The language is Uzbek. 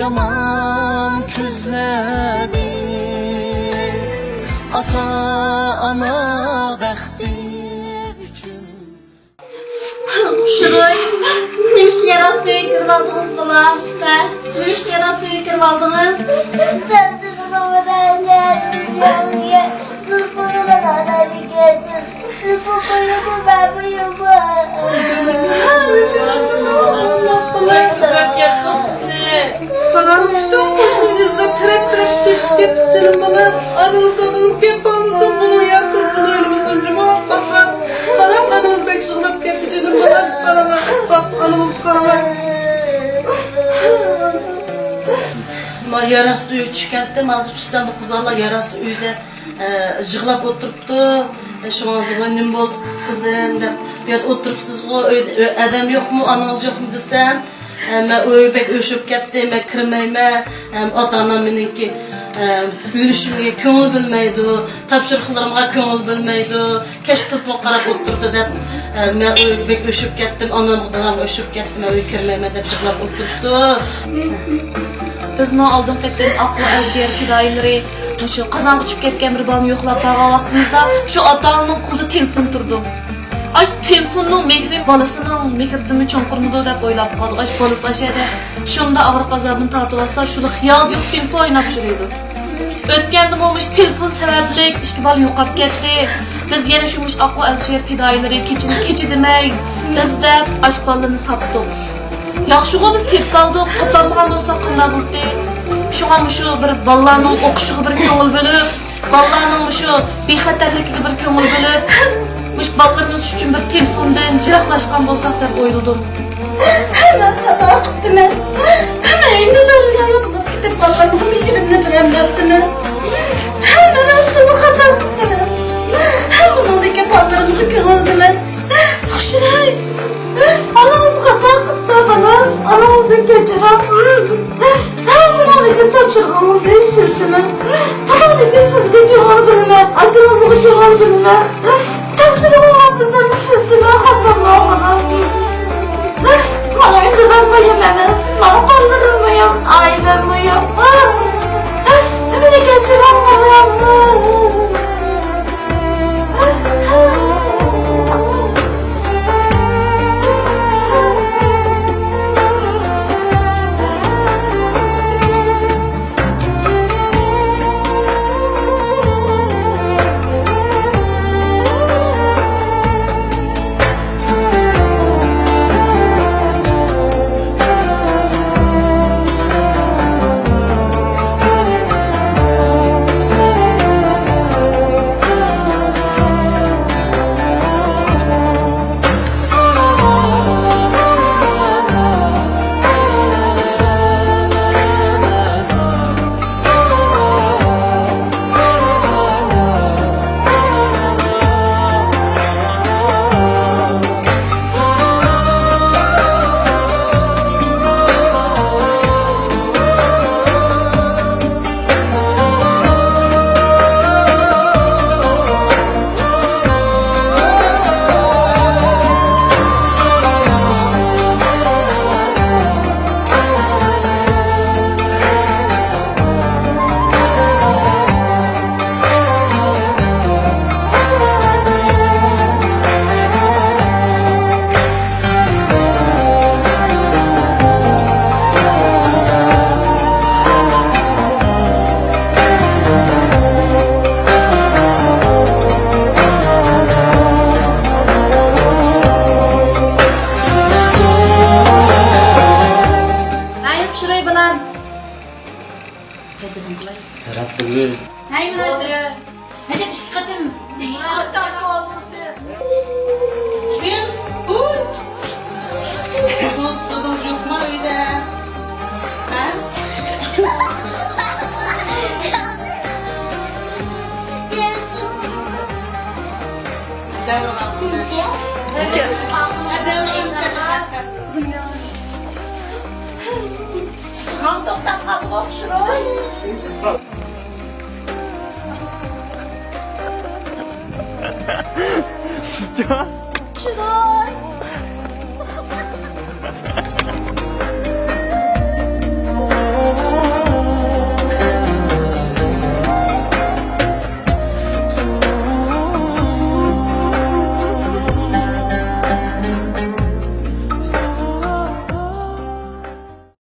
yaman küzledi ata ana bəxti üçün. Şuray, nemişki yarastığı kırıp aldınız bana? Nemişki yarastığı kırıp aldınız? Yarası üyü çıkarttı, mazı çıksam bu kızlarla yarası üyüde jığlap oturuptu. Şu anda önüm oldu kızım da bir yer oturupsuz o adam yok mu, ananız yok mu desem ben öyle pek öşüp kettim, ben kırmayma ata-anam meniki büyülüşümge köngül bilmeydi, tapşırıklarımga köngül bilmeydi, keşke tıpma qarab oturdu dep ben öyle pek öşüp kettim, anamdan öşüp kettim, öyle kırmayma dep jığlap oturuptu. Bizning oldin qaytgan aql aljer fidoyilari shu qozon uçup ketgan bir balani yo'qlab borgan vaqtimizda shu ota-onaning qo'lida telefon turdi. Aş telefonning mehri bolasining mehrimi cho'nqirmidi deb o'ylab qoldi. Aş bolasi ashada shunda og'riq azobini tatib olsa, shuni xiyol qilib telefon o'ynab yuradi. O'tganda bo'lmish telefon sababli ikki bola yo'qolib ketdi. Biz yana shumush aql aljer fidoyilari kechi demay izlab ash bolani topdik. Yaxşıqa biz tepki aldık, qatlanmagan bolsa qanday bo'ldi? Şuğa şu bir balalarning o'qishiga bir ko'ngil bo'lib, balalarning şu bexatarligiga bir ko'ngil bo'lib, mush balalarimiz uchun bir telefondan jiroqlashgan bo'lsak deb o'yladim. Men xato qildim. Men endi daryoga qilib ketib balalarning mehrimni bilemdimmi? Men rostini xato qildim. Buningdagi balalarning ko'ngil bilan Xushray. Anamız xato qildi bana. Anamızdan kechirim. Buningdagi topshirig'imizni eshitdimi? Buningdagi sizga ko'ngil bilma, akamizga ko'ngil bilma. Topshirig'imizni mushusini xatlamagan. Mana endi qo'yaman. Mana qoldirmayam, aylanmayam. Meni kechirim bolamni. Sıratlı. Hayır ne oluyor? Hadi bir şey kadın. Sırattan mı oldun siz? Ben bu. Dostum çok mu öyle? Ha? Devran. Kan toptan kaldı okşuray. Sıcak. Şuray.